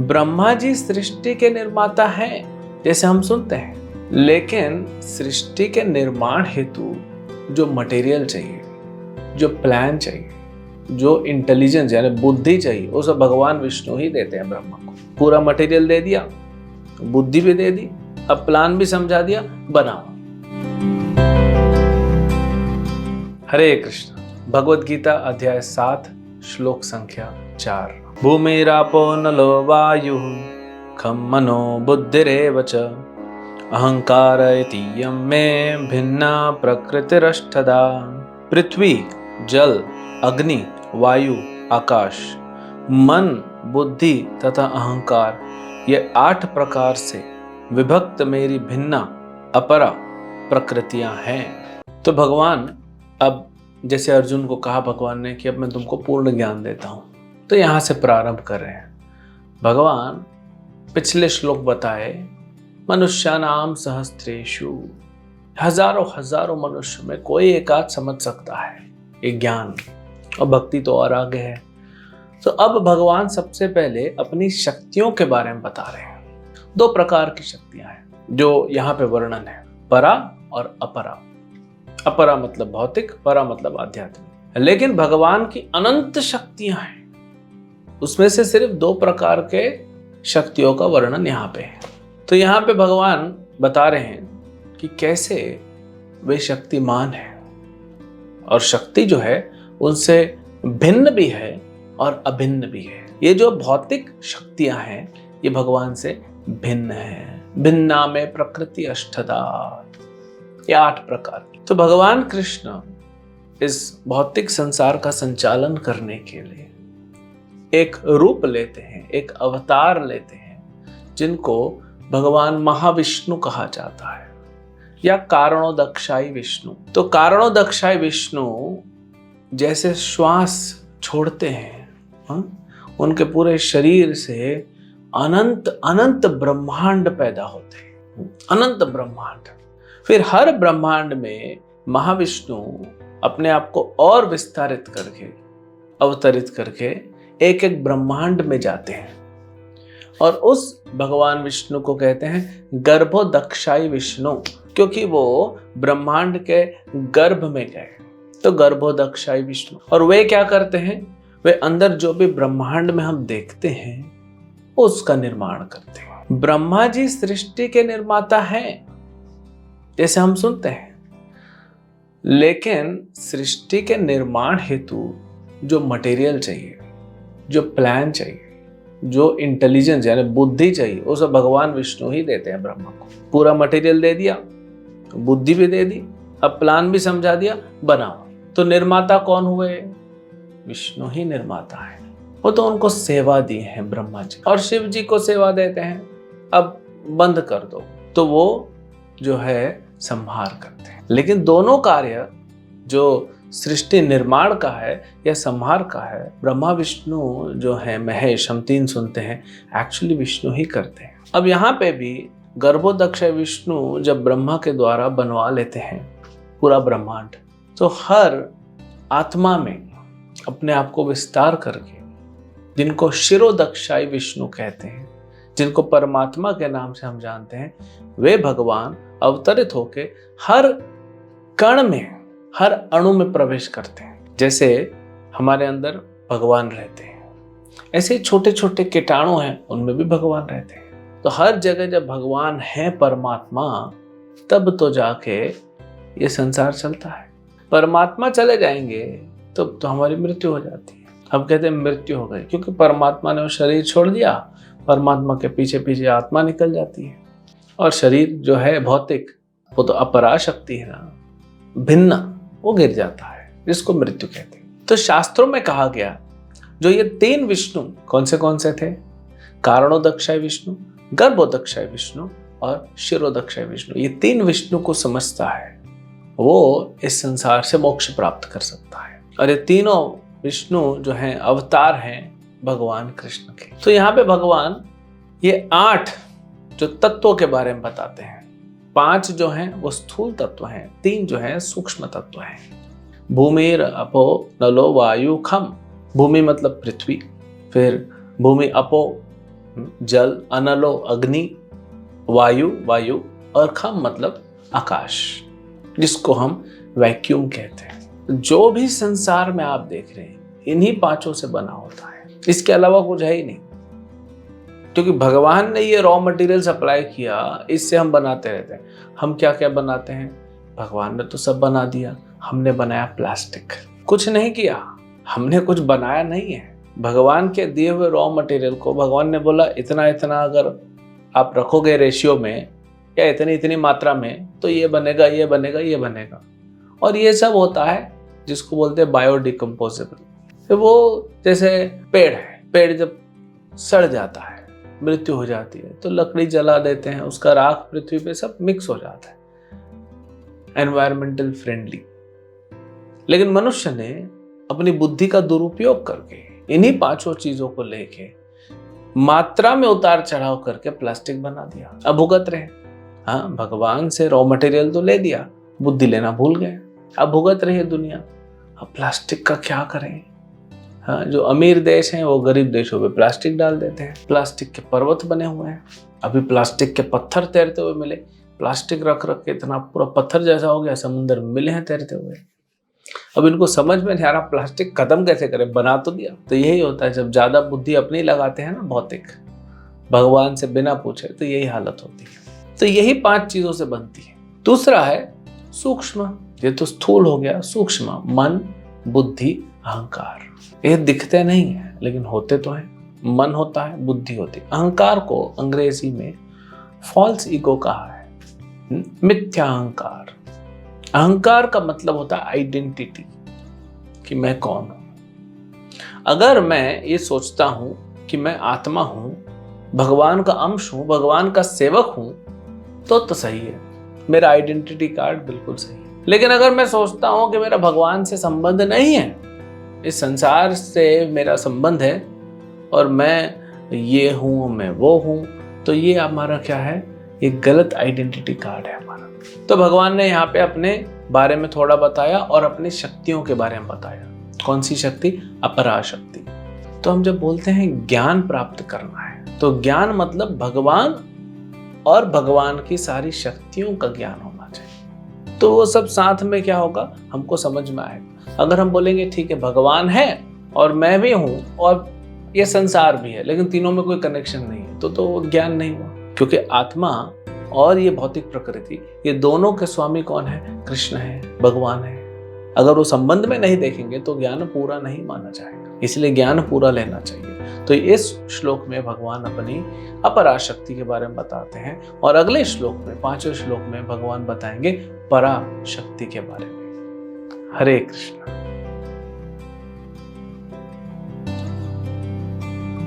ब्रह्मा जी सृष्टि के निर्माता हैं जैसे हम सुनते हैं, लेकिन सृष्टि के निर्माण हेतु जो मटेरियल चाहिए, जो प्लान चाहिए, जो इंटेलिजेंस यानी बुद्धि चाहिए, वो सब भगवान विष्णु ही देते हैं ब्रह्मा को। पूरा मटेरियल दे दिया, बुद्धि भी दे दी, अब प्लान भी समझा दिया, बनाओ। हरे कृष्ण। भगवद गीता अध्याय 7 श्लोक संख्या 4। भूमिरापो नलो वायु खम मनो बुद्धिरेव च अहंकार इति यं मे भिन्ना प्रकृतिरष्टधा। पृथ्वी, जल, अग्नि, वायु, आकाश, मन, बुद्धि तथा अहंकार, ये 8 प्रकार से विभक्त मेरी भिन्ना अपरा प्रकृतियां हैं। तो भगवान, अब जैसे अर्जुन को कहा भगवान ने कि अब मैं तुमको पूर्ण ज्ञान देता हूं, तो यहां से प्रारंभ कर रहे हैं भगवान। पिछले श्लोक बताए मनुष्यानाम सहस्त्रेषु, हजारों मनुष्य में कोई एकाध समझ सकता है ये ज्ञान, और भक्ति तो और आगे है। तो अब भगवान सबसे पहले अपनी शक्तियों के बारे में बता रहे हैं। 2 प्रकार की शक्तियां हैं जो यहाँ पे वर्णन है, परा और अपरा। अपरा मतलब भौतिक, परा मतलब आध्यात्मिक। लेकिन भगवान की अनंत शक्तियां हैं, उसमें से सिर्फ 2 प्रकार के शक्तियों का वर्णन यहाँ पे है। तो यहाँ पे भगवान बता रहे हैं कि कैसे वे शक्तिमान है, और शक्ति जो है उनसे भिन्न भी है और अभिन्न भी है। ये जो भौतिक शक्तियां हैं ये भगवान से भिन्न है। भिन्ना में प्रकृति अष्टधा, ये 8 प्रकार। तो भगवान कृष्ण इस भौतिक संसार का संचालन करने के लिए एक रूप लेते हैं, एक अवतार लेते हैं, जिनको भगवान महाविष्णु कहा जाता है, या कारणोदक्षाई विष्णु। तो कारणोदक्षाई विष्णु जैसे श्वास छोड़ते हैं, उनके पूरे शरीर से अनंत अनंत ब्रह्मांड पैदा होते हैं, अनंत ब्रह्मांड। फिर हर ब्रह्मांड में महाविष्णु अपने आप को और विस्तारित करके, अवतरित करके एक एक ब्रह्मांड में जाते हैं, और उस भगवान विष्णु को कहते हैं गर्भोदक्षाई विष्णु, क्योंकि वो ब्रह्मांड के गर्भ में गए, तो गर्भोदक्षाई विष्णु। और वे क्या करते हैं, वे अंदर जो भी ब्रह्मांड में हम देखते हैं उसका निर्माण करते हैं। ब्रह्मा जी सृष्टि के निर्माता हैं जैसे हम सुनते हैं, लेकिन सृष्टि के निर्माण हेतु जो मटेरियल चाहिए, जो प्लान चाहिए, जो इंटेलिजेंस यानी बुद्धि चाहिए, वो सब भगवान विष्णु ही देते हैं ब्रह्मा को। पूरा मटेरियल दे दिया, बुद्धि भी दे दी, अब प्लान भी समझा दिया, बनाओ। तो निर्माता कौन हुए? विष्णु ही निर्माता है। वो तो उनको सेवा दी है ब्रह्मा जी, और शिव जी को सेवा देते हैं, अब बंद कर दो, तो वो जो है संहार करते हैं। लेकिन दोनों कार्य, जो सृष्टि निर्माण का है या संहार का है, ब्रह्मा विष्णु जो है महेश, हम 3 सुनते हैं, एक्चुअली विष्णु ही करते हैं। अब यहाँ पे भी गर्भोदक्ष विष्णु जब ब्रह्मा के द्वारा बनवा लेते हैं पूरा ब्रह्मांड, तो हर आत्मा में अपने आप को विस्तार करके, जिनको शिरोदक्षाई विष्णु कहते हैं, जिनको परमात्मा के नाम से हम जानते हैं, वे भगवान अवतरित होके हर कण में, हर अणु में प्रवेश करते हैं। जैसे हमारे अंदर भगवान रहते हैं, ऐसे छोटे छोटे कीटाणु हैं, उनमें भी भगवान रहते हैं। तो हर जगह जब भगवान है परमात्मा, तब तो जाके ये संसार चलता है। परमात्मा चले जाएंगे तो हमारी मृत्यु हो जाती है। हम कहते हैं मृत्यु हो गई, क्योंकि परमात्मा ने वो शरीर छोड़ दिया, परमात्मा के पीछे पीछे आत्मा निकल जाती है, और शरीर जो है भौतिक, वो तो अपरा शक्ति है ना, भिन्न, वो गिर जाता है, जिसको मृत्यु कहते हैं। तो शास्त्रों में कहा गया, जो ये 3 विष्णु कौन से थे? कारणोदक्षाई विष्णु, गर्भोदक्षाई विष्णु और शिरोदक्षाई विष्णु। ये 3 विष्णु को समझता है, वो इस संसार से मोक्ष प्राप्त कर सकता है। और ये तीनों विष्णु जो हैं अवतार हैं भगवान कृष्ण के। तो यहाँ पे भगवान ये 8 जो तत्वों के बारे में बताते हैं। 5 जो हैं वो स्थूल तत्व हैं, 3 जो हैं सूक्ष्म तत्व हैं। भूमिर अपो नलो वायु खम। भूमि मतलब पृथ्वी, फिर भूमि अपो जल, अनलो अग्नि, वायु वायु, और खम मतलब आकाश, जिसको हम वैक्यूम कहते हैं। जो भी संसार में आप देख रहे हैं इन्हीं पांचों से बना होता है, इसके अलावा कुछ है ही नहीं। क्योंकि भगवान ने ये रॉ मटेरियल सप्लाई किया, इससे हम बनाते रहते हैं। हम क्या क्या बनाते हैं? भगवान ने तो सब बना दिया, हमने बनाया प्लास्टिक। कुछ नहीं किया, हमने कुछ बनाया नहीं है। भगवान के दिए हुए रॉ मटेरियल को भगवान ने बोला इतना इतना अगर आप रखोगे रेशियो में या इतनी इतनी मात्रा में तो ये बनेगा, ये बनेगा, ये बनेगा। और ये सब होता है जिसको बोलते हैं बायोडिकम्पोजेबल। तो वो जैसे पेड़ है, पेड़ जब सड़ जाता है, मृत्यु हो जाती है, तो लकड़ी जला देते हैं, उसका राख पृथ्वी पे सब मिक्स हो जाता है, एनवायरमेंटल फ्रेंडली। लेकिन मनुष्य ने अपनी बुद्धि का दुरुपयोग करके इन्हीं पांचों चीजों को लेके मात्रा में उतार चढ़ाव करके प्लास्टिक बना दिया। अब भुगत रहे। हाँ, भगवान से रॉ मटेरियल तो ले दिया, बुद्धि लेना भूल गए, अब भुगत रही है दुनिया। अब प्लास्टिक का क्या करें? हाँ, जो अमीर देश हैं वो गरीब देशों पे प्लास्टिक डाल देते हैं, प्लास्टिक के पर्वत बने हुए हैं। अभी प्लास्टिक के पत्थर तैरते हुए मिले, प्लास्टिक रख रख के इतना पूरा पत्थर जैसा हो गया, समुद्र में मिले हैं तैरते हुए। अब इनको समझ में नहीं आ रहा प्लास्टिक खत्म कैसे करें, बना तो दिया। तो यही होता है जब ज्यादा बुद्धि अपनी लगाते हैं ना भौतिक, भगवान से बिना पूछे, तो यही हालत होती है। तो यही पांच चीजों से बनती है। दूसरा है सूक्ष्म, ये तो स्थूल हो गया। सूक्ष्म मन, बुद्धि, अहंकार। ये दिखते नहीं है लेकिन होते तो हैं। मन होता है, बुद्धि होती है। अहंकार को अंग्रेजी में फॉल्स ईगो कहा है, मिथ्या अहंकार। अहंकार का मतलब होता है आइडेंटिटी, कि मैं कौन हूं। अगर मैं ये सोचता हूं कि मैं आत्मा हूं, भगवान का अंश हूं, भगवान का सेवक हूं, तो सही है, मेरा आइडेंटिटी कार्ड बिल्कुल सही है। लेकिन अगर मैं सोचता हूं कि मेरा भगवान से संबंध नहीं है, इस संसार से मेरा संबंध है और मैं ये हूं, मैं वो हूं, तो ये हमारा क्या है? ये गलत आइडेंटिटी कार्ड है हमारा। तो भगवान ने यहाँ पे अपने बारे में थोड़ा बताया और अपनी शक्तियों के बारे में बताया। कौन सी शक्ति? अपराशक्ति। तो हम जब बोलते हैं ज्ञान प्राप्त करना है, तो ज्ञान मतलब भगवान और भगवान की सारी शक्तियों का ज्ञान होना चाहिए। तो वो सब साथ में क्या होगा, हमको समझ में आएगा। अगर हम बोलेंगे ठीक है भगवान है और मैं भी हूं और ये संसार भी है, लेकिन तीनों में कोई कनेक्शन नहीं है, तो वो ज्ञान नहीं हुआ। क्योंकि आत्मा और ये भौतिक प्रकृति, ये दोनों के स्वामी कौन है? कृष्ण है, भगवान है। अगर वो संबंध में नहीं देखेंगे तो ज्ञान पूरा नहीं माना जाएगा, इसलिए ज्ञान पूरा लेना चाहिए। तो इस श्लोक में भगवान अपनी अपराशक्ति के बारे में बताते हैं और अगले श्लोक में, पांचवें श्लोक में भगवान बताएंगे पराशक्ति के बारे में। हरे कृष्ण।